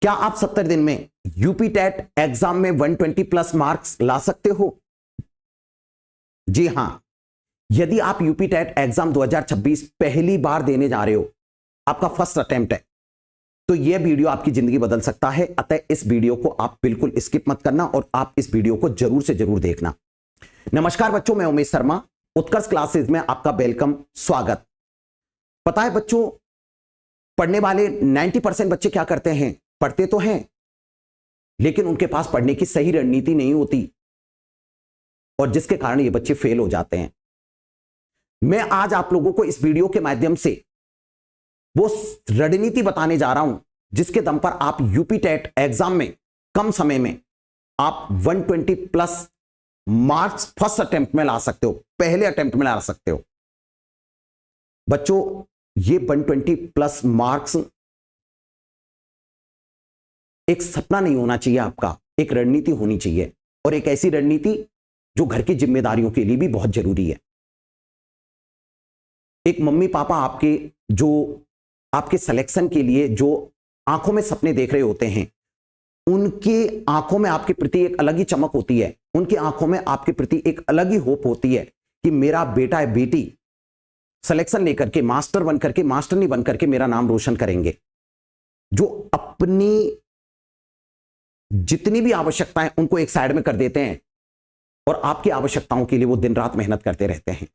क्या आप 70 दिन में यूपी टेट एग्जाम में 120 प्लस मार्क्स ला सकते हो? जी हां, यदि आप यूपी टेट एग्जाम 2026 पहली बार देने जा रहे हो, आपका फर्स्ट अटेम्प्ट है, तो यह वीडियो आपकी जिंदगी बदल सकता है। अतः इस वीडियो को आप बिल्कुल स्किप मत करना और आप इस वीडियो को जरूर से जरूर देखना। नमस्कार बच्चों, मैं उमेश शर्मा, उत्कर्ष क्लासेस में आपका वेलकम, स्वागत। पता है बच्चों, पढ़ने वाले 90% बच्चे क्या करते हैं? पढ़ते तो हैं, लेकिन उनके पास पढ़ने की सही रणनीति नहीं होती और जिसके कारण ये बच्चे फेल हो जाते हैं। मैं आज आप लोगों को इस वीडियो के माध्यम से वो रणनीति बताने जा रहा हूं जिसके दम पर आप यूपी टेट एग्जाम में कम समय में आप 120 प्लस मार्क्स फर्स्ट अटेम्प्ट में ला सकते हो, पहले अटेम्प्ट में ला सकते हो। बच्चों, ये 120 प्लस मार्क्स एक सपना नहीं होना चाहिए आपका, एक रणनीति होनी चाहिए, और एक ऐसी रणनीति जो घर की जिम्मेदारियों के लिए भी बहुत जरूरी है। एक मम्मी पापा जो आपके सिलेक्शन के लिए जो आंखों में सपने देख रहे होते हैं, उनकी आंखों में आपके प्रति एक अलग ही चमक होती है, उनकी आंखों में आपके प्रति एक अलग ही होप होती है कि मेरा बेटा या बेटी सिलेक्शन लेकर के मास्टर बन करके, मास्टर नहीं बन करके मेरा नाम रोशन करेंगे। जो अपनी जितनी भी आवश्यकताएं उनको एक साइड में कर देते हैं और आपकी आवश्यकताओं के लिए वो दिन रात मेहनत करते रहते हैं।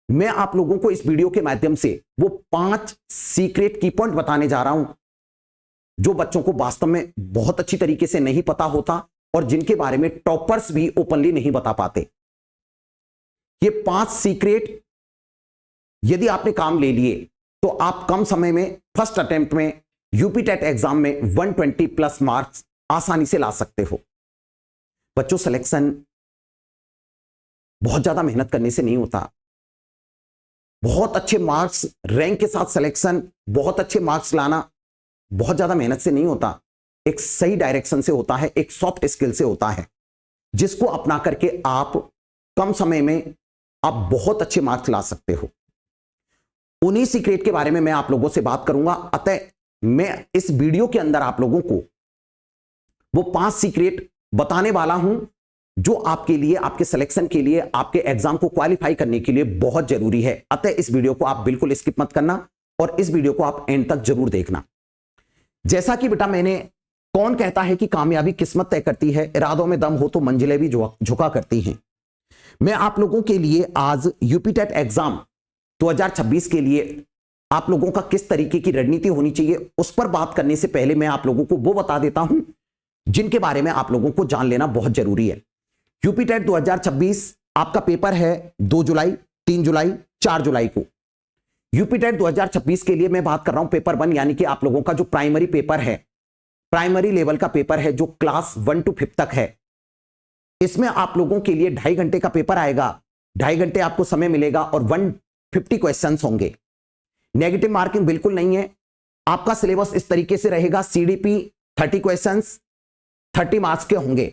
मैं आप लोगों को इस वीडियो के माध्यम से वो 5 सीक्रेट की पॉइंट बताने जा रहा हूं जो बच्चों को वास्तव में बहुत अच्छी तरीके से नहीं पता होता और जिनके बारे में टॉपर्स भी ओपनली नहीं बता पाते। ये 5 सीक्रेट यदि आपने काम ले लिए तो आप कम समय में फर्स्ट अटेम्प्ट में यूपी टेट एग्जाम में 120 प्लस मार्क्स आसानी से ला सकते हो। बच्चों, सिलेक्शन बहुत ज्यादा मेहनत करने से नहीं होता। बहुत अच्छे मार्क्स, रैंक के साथ सिलेक्शन, बहुत अच्छे मार्क्स लाना बहुत ज्यादा मेहनत से नहीं होता। एक सही डायरेक्शन से होता है, एक सॉफ्ट स्किल से होता है, जिसको अपना करके आप कम समय में आप बहुत अच्छे मार्क्स ला सकते हो। उन्हीं सीक्रेट के बारे में मैं आप लोगों से बात करूंगा। अतः मैं इस वीडियो के अंदर आप लोगों को वो 5 सीक्रेट बताने वाला हूं जो आपके लिए, आपके सिलेक्शन के लिए, आपके एग्जाम को क्वालिफाई करने के लिए बहुत जरूरी है। अतः इस वीडियो को आप बिल्कुल स्किप मत करना और इस वीडियो को आप एंड तक जरूर देखना। जैसा कि बेटा कौन कहता है कि कामयाबी किस्मत तय करती है, इरादों में दम हो तो मंजिलें भी झुका करती हैं। मैं आप लोगों के लिए आज यूपी टेट एग्जाम 2026 के लिए आप लोगों का किस तरीके की रणनीति होनी चाहिए, उस पर बात करने से पहले मैं आप लोगों को वो बता देता हूं जिनके बारे में आप लोगों को जान लेना बहुत जरूरी है। यूपी टेट 2026 आपका पेपर है 2 जुलाई, 3 जुलाई, 4 जुलाई को। यूपी टेट 2026 के लिए मैं बात कर रहा हूं पेपर 1, यानी कि आप लोगों का जो प्राइमरी पेपर है, प्राइमरी लेवल का पेपर है जो क्लास 1 to 5 तक है। इसमें आप लोगों के लिए 2.5 घंटे का पेपर आएगा, 2.5 घंटे आपको समय मिलेगा और 150 क्वेश्चंस होंगे। नेगेटिव मार्किंग बिल्कुल नहीं है। आपका सिलेबस इस तरीके से रहेगा, सीडीपी 30 क्वेश्चंस 30 मार्क्स के होंगे।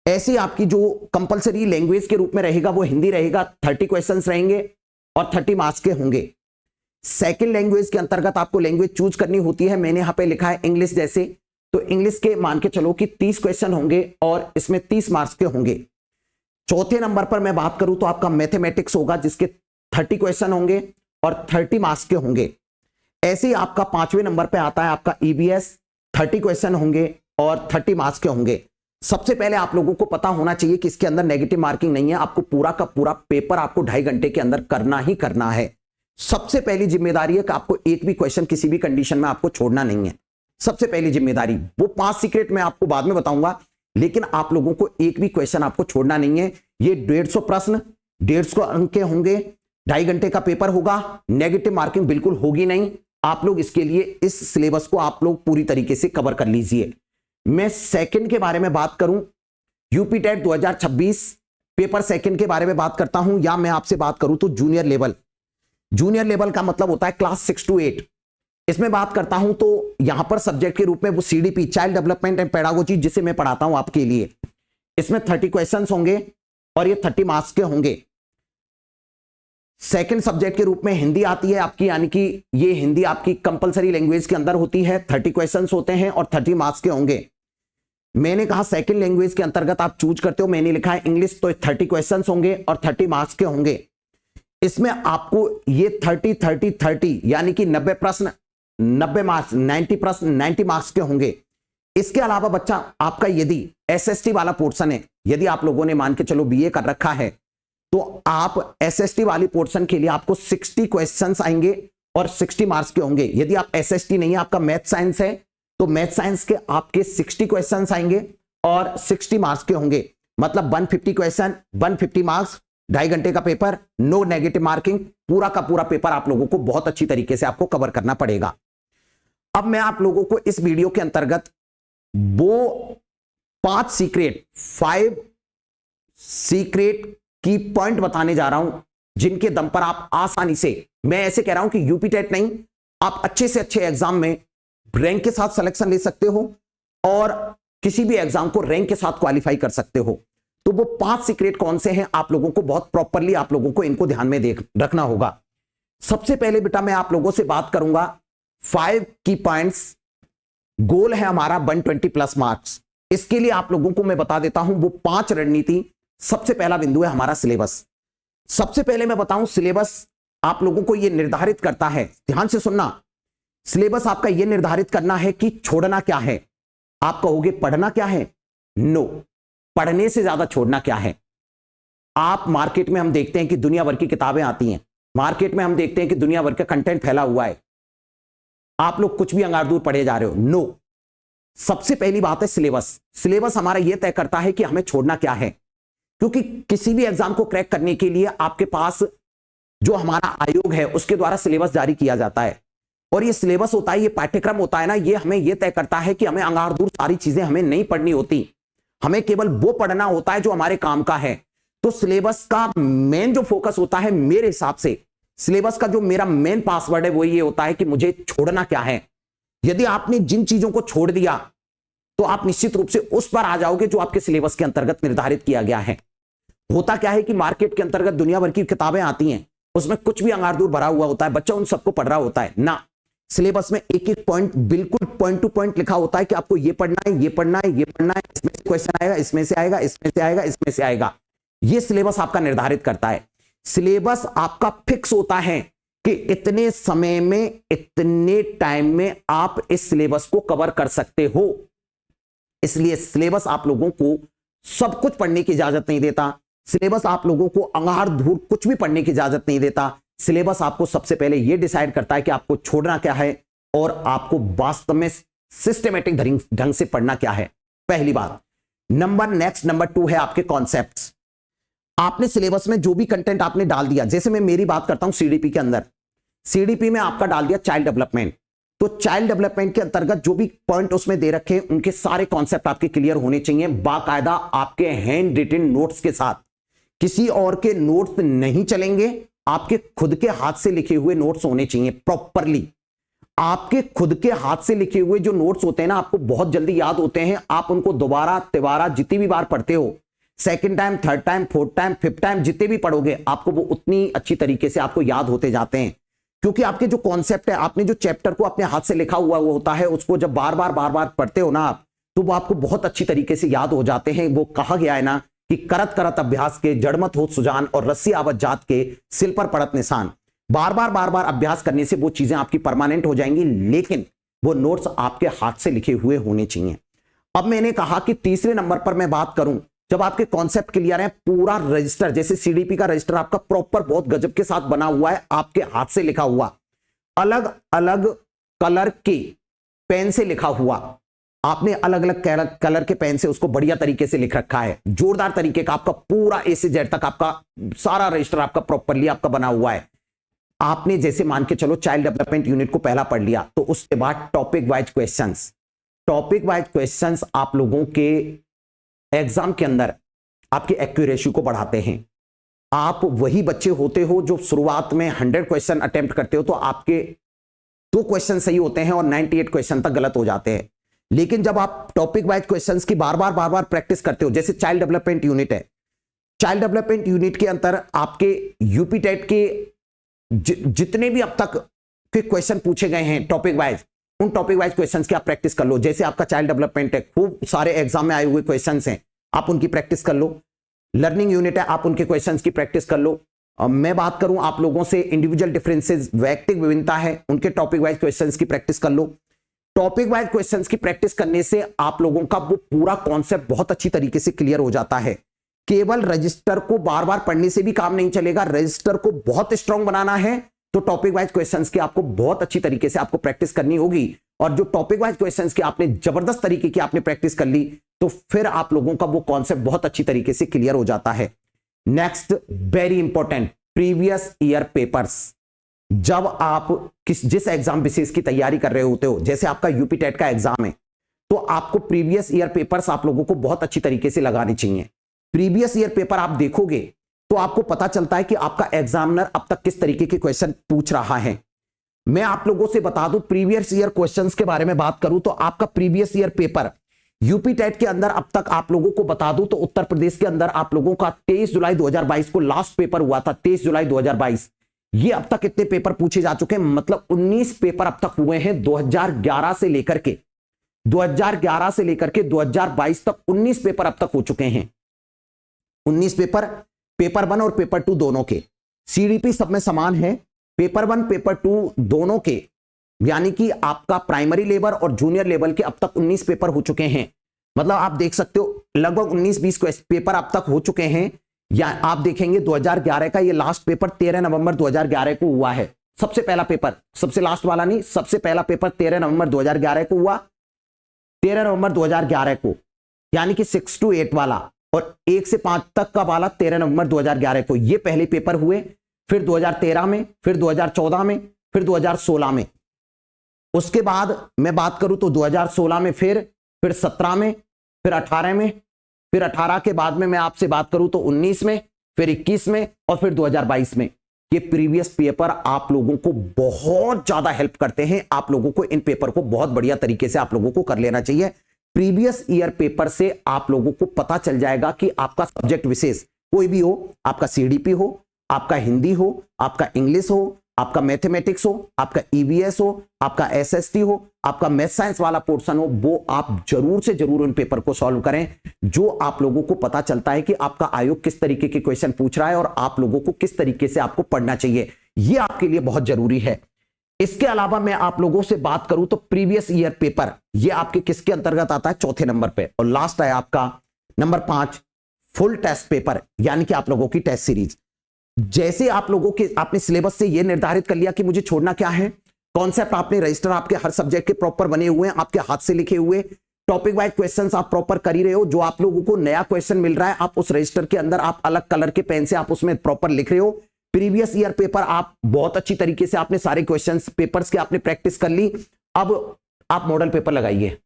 ऐसे आपकी जो कंपलसरी लैंग्वेज के रूप में रहेगा वो हिंदी रहेगा, 30 क्वेश्चंस रहेंगे और 30 मार्क्स के होंगे। सेकंड लैंग्वेज के अंतर्गत आपको लैंग्वेज चूज करनी होती है। मैंने यहां पे लिखा है इंग्लिश जैसे, तो इंग्लिश के मान के चलो कि 30 क्वेश्चन होंगे और इसमें 30 मार्क्स के होंगे। चौथे नंबर पर मैं बात करूं तो आपका मैथमेटिक्स होगा जिसके 30 क्वेश्चन होंगे और 30 मार्क्स के होंगे। ऐसे ही आपका 5वें नंबर पे आता है आपका ईवीएस, 30 क्वेश्चन होंगे और 30 मार्क्स के होंगे। सबसे पहले आप लोगों को पता होना चाहिए कि इसके अंदर नेगेटिव मार्किंग नहीं है। आपको पूरा का पूरा पेपर आपको 2.5 घंटे के अंदर करना ही करना है। सबसे पहली जिम्मेदारी है कि आपको एक भी क्वेश्चन किसी भी कंडीशन में आपको छोड़ना नहीं है। सबसे पहली जिम्मेदारी। वो 5 सीक्रेट मैं आपको बाद में बताऊंगा, लेकिन आप लोगों को एक भी क्वेश्चन आपको छोड़ना नहीं है। ये 150 प्रश्न, 150 अंक के होंगे, 2.5 घंटे का पेपर होगा, नेगेटिव मार्किंग बिल्कुल होगी नहीं। आप लोग इसके लिए इस सिलेबस को आप लोग पूरी तरीके से कवर कर लीजिए। मैं सेकंड के बारे में बात करूं, यूपी टेट 2026 पेपर सेकंड के बारे में बात करता हूं, या मैं आपसे बात करूं तो जूनियर लेवल। जूनियर लेवल का मतलब होता है क्लास 6 to 8। इसमें बात करता हूं तो यहां पर सब्जेक्ट के रूप में वो CDP, child development and pedagogy, जिसे मैं पढ़ाता हूं आपके लिए, इसमें 30 क्वेश्चंस होंगे और ये 30 मार्क्स के होंगे। सेकंड सब्जेक्ट के रूप में हिंदी आती है आपकी, यानी कि ये हिंदी आपकी कंपलसरी लैंग्वेज के अंदर होती है। 30 क्वेश्चंस होते हैं और 30 मार्क्स के होंगे। मैंने कहा सेकंड लैंग्वेज के अंतर्गत आप चूज करते हो, मैंने लिखा है इंग्लिश, तो 30 क्वेश्चंस होंगे और 30 मार्क्स के होंगे। इसमें आपको ये 30 यानी कि 90 प्रश्न 90 मार्क्स, 90 प्रश्न 90 मार्क्स के होंगे। इसके अलावा बच्चा आपका यदि एसएसटी वाला पोर्शन है, यदि आप लोगों ने मान के चलो बीए कर रखा है, तो आप एसएसटी वाली पोर्शन के लिए आपको 60 क्वेश्चंस आएंगे और 60 मार्क्स के होंगे। यदि आप एसएसटी नहीं है, आपका मैथ साइंस है, तो मैथ साइंस के आपके 60 क्वेश्चंस आएंगे और 60 मार्क्स के होंगे। मतलब 150 क्वेश्चन, 150 मार्क्स, 2.5 घंटे का पेपर, नो नेगेटिव मार्किंग, पूरा का पूरा पेपर आप लोगों को बहुत अच्छी तरीके से आपको कवर करना पड़ेगा। अब मैं आप लोगों को इस वीडियो के अंतर्गत वो 5 सीक्रेट की पॉइंट बताने जा रहा हूं, जिनके दम पर आप आसानी से, मैं ऐसे कह रहा हूं कि यूपी टेट नहीं, आप अच्छे से अच्छे एग्जाम में रैंक के साथ सिलेक्शन ले सकते हो और किसी भी एग्जाम को रैंक के साथ क्वालिफाई कर सकते हो। तो वो 5 सीक्रेट कौन से हैं, आप लोगों को बहुत प्रॉपरली आप लोगों को इनको ध्यान में रखना होगा। सबसे पहले बेटा मैं आप लोगों से बात करूंगा 5 की पॉइंट्स। गोल है हमारा 120 प्लस मार्क्स। इसके लिए आप लोगों को मैं बता देता हूं वो 5 रणनीति। सबसे पहला बिंदु है हमारा सिलेबस। सबसे पहले मैं बताऊं, सिलेबस आप लोगों को यह निर्धारित करता है, ध्यान से सुनना, सिलेबस आपका यह निर्धारित करना है कि छोड़ना क्या है। आप कहोगे पढ़ना क्या है, नो, पढ़ने से ज्यादा छोड़ना क्या है। आप मार्केट में हम देखते हैं कि दुनिया भर की किताबें आती हैं, मार्केट में हम देखते हैं कि दुनिया भर का कंटेंट फैला हुआ है, आप लोग कुछ भी अंगारदूर पढ़े जा रहे हो, नो। सबसे पहली बात है सिलेबस। सिलेबस हमारा यह तय करता है कि हमें छोड़ना क्या है, क्योंकि किसी भी एग्जाम को क्रैक करने के लिए आपके पास जो हमारा आयोग है उसके द्वारा सिलेबस जारी किया जाता है, और ये सिलेबस होता है, ये पाठ्यक्रम होता है ना, ये हमें यह तय करता है कि हमें अंगारदूर सारी चीजें हमें नहीं पढ़नी होती, हमें केवल वो पढ़ना होता है जो हमारे काम का है। तो सिलेबस का मेन जो फोकस होता है, मेरे हिसाब से सिलेबस का जो मेरा मेन पासवर्ड है वो ये होता है कि मुझे छोड़ना क्या है। यदि आपने जिन चीजों को छोड़ दिया तो आप निश्चित रूप से उस पर आ जाओगे जो आपके सिलेबस के अंतर्गत निर्धारित किया गया है। होता क्या है कि मार्केट के अंतर्गत दुनिया भर की किताबें आती हैं, उसमें कुछ भी अंगारदूर भरा हुआ होता है, बच्चा उन सबको पढ़ रहा होता है ना। सिलेबस में एक एक पॉइंट, बिल्कुल पॉइंट टू पॉइंट लिखा होता है कि आपको ये पढ़ना है, ये पढ़ना है, ये पढ़ना है, इसमें से क्वेश्चन आएगा, इसमें से आएगा, इसमें से आएगा, इसमें से आएगा। ये सिलेबस आपका निर्धारित करता है। सिलेबस आपका फिक्स होता है कि इतने समय में, इतने टाइम में आप इस सिलेबस को कवर कर सकते हो। इसलिए सिलेबस आप लोगों को सब कुछ पढ़ने की इजाजत नहीं देता, सिलेबस आप लोगों को अंगारधूर कुछ भी पढ़ने की इजाजत नहीं देता। सिलेबस आपको सबसे पहले यह डिसाइड करता है कि आपको छोड़ना क्या है और आपको वास्तव में सिस्टमेटिक ढंग से पढ़ना क्या है, पहली बात। नंबर 2 है आपके कॉन्सेप्ट्स। आपने सिलेबस में जो भी कंटेंट आपने डाल दिया, जैसे मैं मेरी बात करता हूं सीडीपी के अंदर, सीडीपी में आपका डाल दिया चाइल्ड डेवलपमेंट, तो चाइल्ड डेवलपमेंट के अंतर्गत जो भी पॉइंट उसमें दे रखे हैं उनके सारे कॉन्सेप्ट आपके क्लियर होने चाहिए, बाकायदा आपके हैंड रिटन नोट्स के साथ। किसी और के नोट्स नहीं चलेंगे, आपके खुद के हाथ से लिखे हुए नोट्स होने चाहिए प्रॉपरली। आपके खुद के हाथ से लिखे हुए जो नोट्स होते हैं ना, आपको बहुत जल्दी याद होते हैं, आप उनको दोबारा तिबारा जितनी भी बार पढ़ते हो, second time, third time, fourth time, fifth time, जितने भी पढ़ोगे आपको वो उतनी अच्छी तरीके से आपको याद होते जाते हैं। क्योंकि आपके जो कॉन्सेप्ट है, आपने जो चैप्टर को अपने हाथ से लिखा हुआ वो होता है, उसको जब बार बार पढ़ते हो ना आप, तो वो आपको बहुत अच्छी तरीके से याद हो जाते हैं। वो कहा गया है ना कि करत करत अभ्यास के जड़मत हो सुजान और रस्सी आवत जात के सिल पर पड़त निशान। बार बार अभ्यास करने से वो चीजें आपकी परमानेंट हो जाएंगी, लेकिन वो नोट्स आपके हाथ से लिखे हुए होने चाहिए। अब मैंने कहा कि तीसरे नंबर पर मैं बात करूं, जब आपके कॉन्सेप्ट क्लियर है, पूरा रजिस्टर, जैसे सीडीपी का रजिस्टर आपका प्रॉपर बहुत गजब के साथ बना हुआ है, आपके हाथ से लिखा हुआ, अलग अलग कलर के पेन से लिखा हुआ, आपने अलग अलग कलर के पेन से उसको बढ़िया तरीके से लिख रखा है, जोरदार तरीके का, आपका पूरा ए से जेड तक आपका सारा रजिस्टर आपका प्रॉपरली आपका बना हुआ है। आपने जैसे मान के चलो चाइल्ड डेवलपमेंट यूनिट को पहला पढ़ लिया, तो उसके बाद टॉपिक वाइज क्वेश्चंस आप लोगों के एग्जाम के अंदर आपके एक्यूरेसी को बढ़ाते हैं। आप वही बच्चे होते हो जो शुरुआत में 100 क्वेश्चन अटेम्प्ट करते हो तो आपके 2 क्वेश्चन सही होते हैं और 98 क्वेश्चन तक गलत हो जाते हैं। लेकिन जब आप टॉपिक वाइज क्वेश्चंस की बार बार प्रैक्टिस करते हो, जैसे चाइल्ड डेवलपमेंट यूनिट है, चाइल्ड डेवलपमेंट यूनिट के अंदर आपके यूपी टेट के जितने भी अब तक के क्वेश्चन पूछे गए हैं टॉपिक वाइज, उन टॉपिक वाइज क्वेश्चंस की आप प्रैक्टिस कर लो। जैसे आपका चाइल्ड डेवलपमेंट है, खूब सारे एग्जाम में आए हुए क्वेश्चंस हैं, आप उनकी प्रैक्टिस कर लो। लर्निंग यूनिट है, आप उनके क्वेश्चंस की प्रैक्टिस कर लो। मैं बात करूं आप लोगों से इंडिविजुअल डिफरेंसेस, वैयक्तिक विभिन्नता है, उनके टॉपिक वाइज क्वेश्चंस की प्रैक्टिस कर लो। टॉपिक वाइज क्वेश्चंस की प्रैक्टिस करने से आप लोगों का वो पूरा कॉन्सेप्ट बहुत अच्छी तरीके से क्लियर हो जाता है। केवल रजिस्टर को बार बार पढ़ने से भी काम नहीं चलेगा, रजिस्टर को बहुत स्ट्रांग बनाना है तो टॉपिक वाइज क्वेश्चंस की आपको बहुत अच्छी तरीके से आपको प्रैक्टिस करनी होगी। और जो टॉपिक वाइज क्वेश्चंस की आपने जबरदस्त तरीके की आपने प्रैक्टिस कर ली तो फिर आप लोगों का वो कॉन्सेप्ट बहुत अच्छी तरीके से क्लियर हो जाता है। Next very important, previous year papers. जब आप जिस एग्जाम विशेष की तैयारी कर रहे होते हो, जैसे आपका यूपी टेट का एग्जाम है, तो आपको प्रीवियस ईयर पेपर्स आप लोगों को बहुत अच्छी तरीके से लगाने चाहिए। प्रीवियस ईयर पेपर आप देखोगे तो आपको पता चलता है कि आपका एग्जामिनर अब तक किस तरीके के क्वेश्चन पूछ रहा है। मैं आप लोगों से बता दूं, प्रीवियस ईयर क्वेश्चंस के बारे में बात करूं तो आपका previous year paper UP TET के अंदर अब तक आप लोगों को बता दूं तो उत्तर प्रदेश के अंदर आप लोगों का 23 जुलाई 2022 को लास्ट पेपर हुआ था। 23 जुलाई 2022, ये अब तक कितने पेपर पूछे जा चुके हैं, मतलब 19 पेपर अब तक हुए हैं 2011 से लेकर के 2022 तक 19 पेपर अब तक हो चुके हैं। 19 पेपर, पेपर 1 और पेपर 2 दोनों के। सीडीपी सब में समान है, पेपर 1 पेपर 2 दोनों के, यानी कि आपका प्राइमरी लेवल और जूनियर लेवल के अब तक 19 पेपर हो चुके हैं। मतलब आप देख सकते हो लगभग 19-20 पेपर अब तक हो चुके हैं। या आप देखेंगे 2011 का ये लास्ट पेपर 13 नवंबर 2011 को हुआ है। सबसे पहला पेपर, सबसे लास्ट वाला नहीं, सबसे पहला पेपर 13 नवंबर 2011 को हुआ, 13 नवंबर 2011 को, यानी कि 6 to 8 वाला, और 1 से 5 तक का वाला 13 नवंबर 2011 को। ये पहले पेपर हुए, फिर 2013 में, फिर 2014 में, फिर 2016 में। उसके बाद मैं बात करूं तो 2016 में, फिर 17 में, फिर 18 में, फिर 18 के बाद में मैं आपसे बात करूं तो 19 में, फिर 21 में और फिर 2022 में। ये प्रीवियस पेपर आप लोगों को बहुत ज्यादा हेल्प करते हैं। आप लोगों को इन पेपर को बहुत बढ़िया तरीके से आप लोगों को कर लेना चाहिए। प्रीवियस ईयर पेपर से आप लोगों को पता चल जाएगा कि आपका सब्जेक्ट विशेष कोई भी हो, आपका सीडीपी हो, आपका हिंदी हो, आपका इंग्लिश हो, आपका मैथमेटिक्स हो, आपका ईवीएस हो, आपका एसएसटी हो, आपका मैथ साइंस वाला पोर्शन हो, वो आप जरूर से जरूर उन पेपर को सॉल्व करें। जो आप लोगों को पता चलता है कि आपका आयोग किस तरीके के क्वेश्चन पूछ रहा है और आप लोगों को किस तरीके से आपको पढ़ना चाहिए, ये आपके लिए बहुत जरूरी है। इसके अलावा मैं आप लोगों से बात करूं तो प्रीवियस ईयर पेपर ये आपके किसके अंतर्गत आता है, चौथे नंबर पे। और लास्ट है आपका नंबर 5 फुल टेस्ट पेपर, यानी कि आप लोगों की टेस्ट सीरीज। जैसे आप लोगों के आपने सिलेबस से ये निर्धारित कर लिया कि मुझे छोड़ना क्या है, कॉन्सेप्ट आपने रजिस्टर आपके हर सब्जेक्ट के प्रॉपर बने हुए हैं, आपके हाथ से लिखे हुए, टॉपिक वाइज क्वेश्चंस आप प्रॉपर कर ही रहे हो। जो आप लोगों को नया क्वेश्चन मिल रहा है आप उस रजिस्टर के अंदर आप अलग कलर के पेन से आप उसमें प्रॉपर लिख रहे हो। प्रीवियस ईयर पेपर आप बहुत अच्छी तरीके से आपने सारे क्वेश्चंस पेपर्स के आपने प्रैक्टिस कर ली। अब आप मॉडल पेपर लगाइए,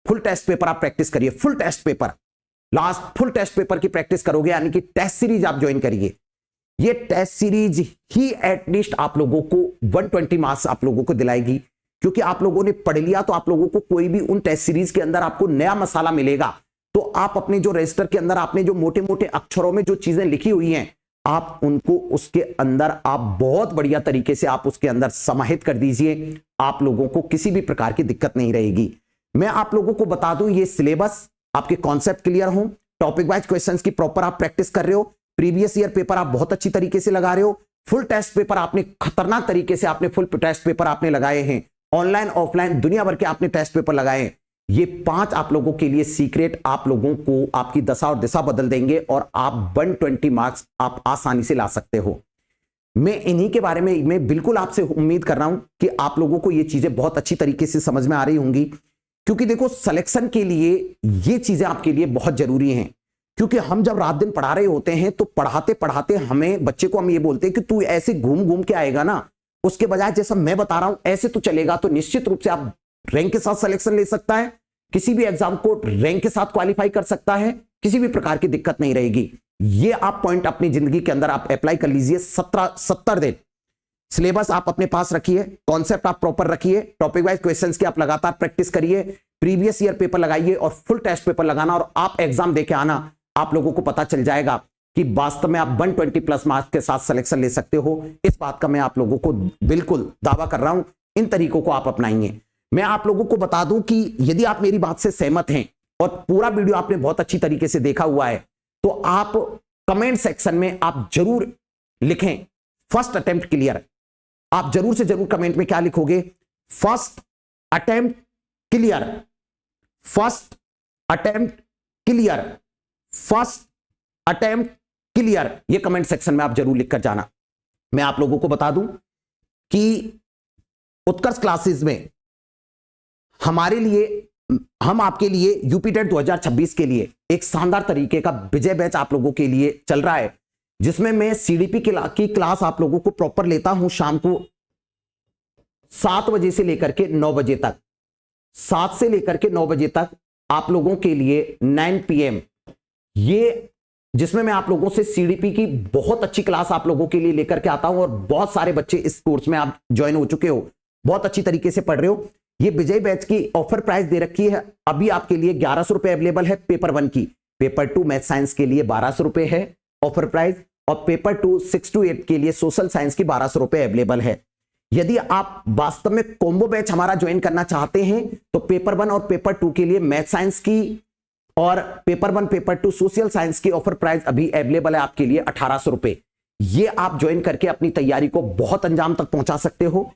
फुल टेस्ट पेपर आप प्रैक्टिस करिए। Full test paper, last full test paper की प्रैक्टिस करोगे, यानी कि टेस्ट सीरीज आप ज्वाइन करिए। ये टेस्ट सीरीज ही एटलीस्ट आप लोगों को 120 मार्क्स आप लोगों को दिलाएगी, क्योंकि आप लोगों ने पढ़ लिया तो आप लोगों को कोई भी उन टेस्ट सीरीज के अंदर आपको नया मसाला मिलेगा तो आप अपने जो रजिस्टर के अंदर आपने जो मोटे मोटे अक्षरों में जो चीजें लिखी हुई हैं आप उनको उसके अंदर आप बहुत बढ़िया तरीके से आप उसके अंदर समाहित कर दीजिए। आप लोगों को किसी भी प्रकार की दिक्कत नहीं रहेगी। मैं आप लोगों को बता दूं, ये सिलेबस आपके कॉन्सेप्ट क्लियर हो, टॉपिक वाइज क्वेश्चंस की प्रॉपर आप प्रैक्टिस कर रहे हो, प्रीवियस ईयर पेपर आप बहुत अच्छी तरीके से लगा रहे हो, फुल टेस्ट पेपर आपने खतरनाक तरीके से आपने फुल टेस्ट पेपर आपने लगाए हैं, ऑनलाइन ऑफलाइन दुनिया भर के आपने टेस्ट पेपर लगाए हैं। ये 5 आप लोगों के लिए सीक्रेट आप लोगों को आपकी दशा और दिशा बदल देंगे और आप 120 मार्क्स आप आसानी से ला सकते हो। मैं इन्हीं के बारे में मैं बिल्कुल आपसे उम्मीद कर रहा हूं कि आप लोगों को ये चीजें बहुत अच्छी तरीके से समझ में आ रही होंगी, क्योंकि देखो सिलेक्शन के लिए ये चीजें आपके लिए बहुत जरूरी हैं। क्योंकि हम जब रात दिन पढ़ा रहे होते हैं तो पढ़ाते पढ़ाते हमें बच्चे को हम ये बोलते हैं कि तू ऐसे घूम घूम के आएगा ना, उसके बजाय जैसा मैं बता रहा हूं ऐसे तो चलेगा तो निश्चित रूप से आप रैंक के साथ सिलेक्शन ले सकता है, किसी भी एग्जाम को रैंक के साथ क्वालिफाई कर सकता है, किसी भी प्रकार की दिक्कत नहीं रहेगी। ये आप पॉइंट अपनी जिंदगी के अंदर आप अप्लाई कर लीजिए। 70 दिन सिलेबस आप अपने पास रखिए, कॉन्सेप्ट आप प्रॉपर रखिए, टॉपिक वाइज क्वेश्चंस की आप लगातार प्रैक्टिस करिए, प्रीवियस ईयर पेपर लगाइए और फुल टेस्ट पेपर लगाना और आप एग्जाम देके आना। आप लोगों को पता चल जाएगा कि वास्तव में आप 120 प्लस मार्क्स के साथ सिलेक्शन ले सकते हो, इस बात का मैं आप लोगों को बिल्कुल दावा कर रहा हूं। इन तरीकों को आप अपनाएंगे। मैं आप लोगों को बता दूं कि यदि आप मेरी बात से सहमत हैं और पूरा वीडियो आपने बहुत अच्छी तरीके से देखा हुआ है, तो आप कमेंट सेक्शन में आप जरूर लिखें फर्स्ट अटेम्प्ट क्लियर। आप जरूर से जरूर कमेंट में क्या लिखोगे? First attempt clear, first attempt clear, first attempt clear. ये कमेंट सेक्शन में आप जरूर लिखकर जाना। मैं आप लोगों को बता दूं कि उत्कर्ष क्लासेस में हमारे लिए, हम आपके लिए यूपी टेट 2026 के लिए एक शानदार तरीके का विजय बैच आप लोगों के लिए चल रहा है, जिसमें मैं सीडीपी की क्लास आप लोगों को प्रॉपर लेता हूं शाम को 7 बजे से लेकर के 9 बजे तक। 7 से लेकर के 9 बजे तक आप लोगों के लिए 9 PM, ये जिसमें मैं आप लोगों से सीडीपी की बहुत अच्छी क्लास आप लोगों के लिए लेकर के आता हूं। और बहुत सारे बच्चे इस कोर्स में आप ज्वाइन हो चुके हो, बहुत अच्छी तरीके से पढ़ रहे हो। ये विजय बैच की ऑफर प्राइस दे रखी है अभी आपके लिए 1100 रुपए अवेलेबल है पेपर 1 की। पेपर 2 मैथ साइंस के लिए 1200 रुपए है ऑफर प्राइस, और पेपर 2 6 to 8 के लिए सोशल साइंस की 1200 रुपए अवेलेबल है। यदि आप वास्तव में कॉम्बो बैच हमारा ज्वाइन करना चाहते हैं तो पेपर 1 और पेपर 2 के लिए मैथ साइंस की और पेपर 1 पेपर 2 सोशल साइंस की ऑफर प्राइस अभी अवेलेबल है आपके लिए 1800 रुपए। ये आप ज्वाइन करके अपनी तैयारी को बहुत अंजाम तक पहुंचा सकते हो।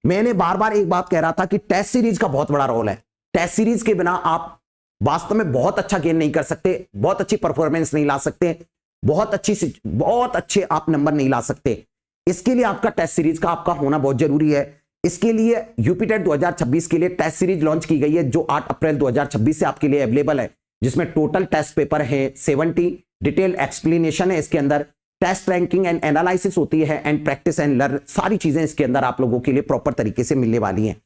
मैंने बार बार एक बात कह रहा था कि टेस्ट सीरीज का बहुत बड़ा रोल है। टेस्ट सीरीज के बिना आप वास्तव में बहुत अच्छा गेन नहीं कर सकते, बहुत अच्छी परफॉर्मेंस नहीं ला सकते, बहुत अच्छे आप नंबर नहीं ला सकते। इसके लिए आपका टेस्ट सीरीज का आपका होना बहुत जरूरी है। इसके लिए यूपी टेट 2026 के लिए टेस्ट सीरीज लॉन्च की गई है, जो 8 अप्रैल 2026 से आपके लिए अवेलेबल है, जिसमें टोटल टेस्ट पेपर है 70, डिटेल एक्सप्लेनेशन है इसके अंदर, टेस्ट रैंकिंग एंड एनालिसिस होती है, एंड प्रैक्टिस एंड लर्न, सारी चीजें इसके अंदर आप लोगों के लिए प्रॉपर तरीके से मिलने वाली हैं।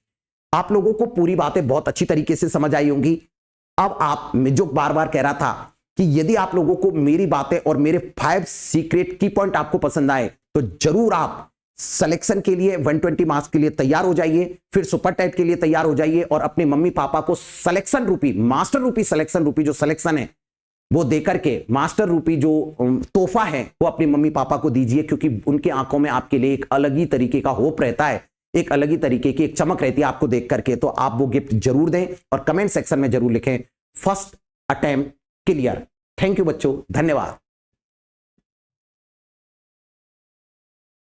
आप लोगों को पूरी बातें बहुत अच्छी तरीके से समझ आई होंगी। अब आप, मैं जो बार बार कह रहा था कि यदि आप लोगों को मेरी बातें और मेरे 5 सीक्रेट की पॉइंट आपको पसंद आए तो जरूर आप सिलेक्शन के लिए 120 मार्क्स के लिए तैयार हो जाइए, फिर सुपर टेट के लिए तैयार हो जाइए, और अपने मम्मी पापा को सिलेक्शन रूपी, मास्टर रूपी सिलेक्शन रूपी जो सिलेक्शन है वो देकर के, मास्टर रूपी जो तोहफा है वो अपने मम्मी पापा को दीजिए, क्योंकि उनके आंखों में आपके लिए एक अलग ही तरीके का होप रहता है, एक अलग ही तरीके की एक चमक रहती है आपको देख करके। तो आप वो गिफ्ट जरूर दें और कमेंट सेक्शन में जरूर लिखें first attempt clear. Thank you बच्चों, धन्यवाद।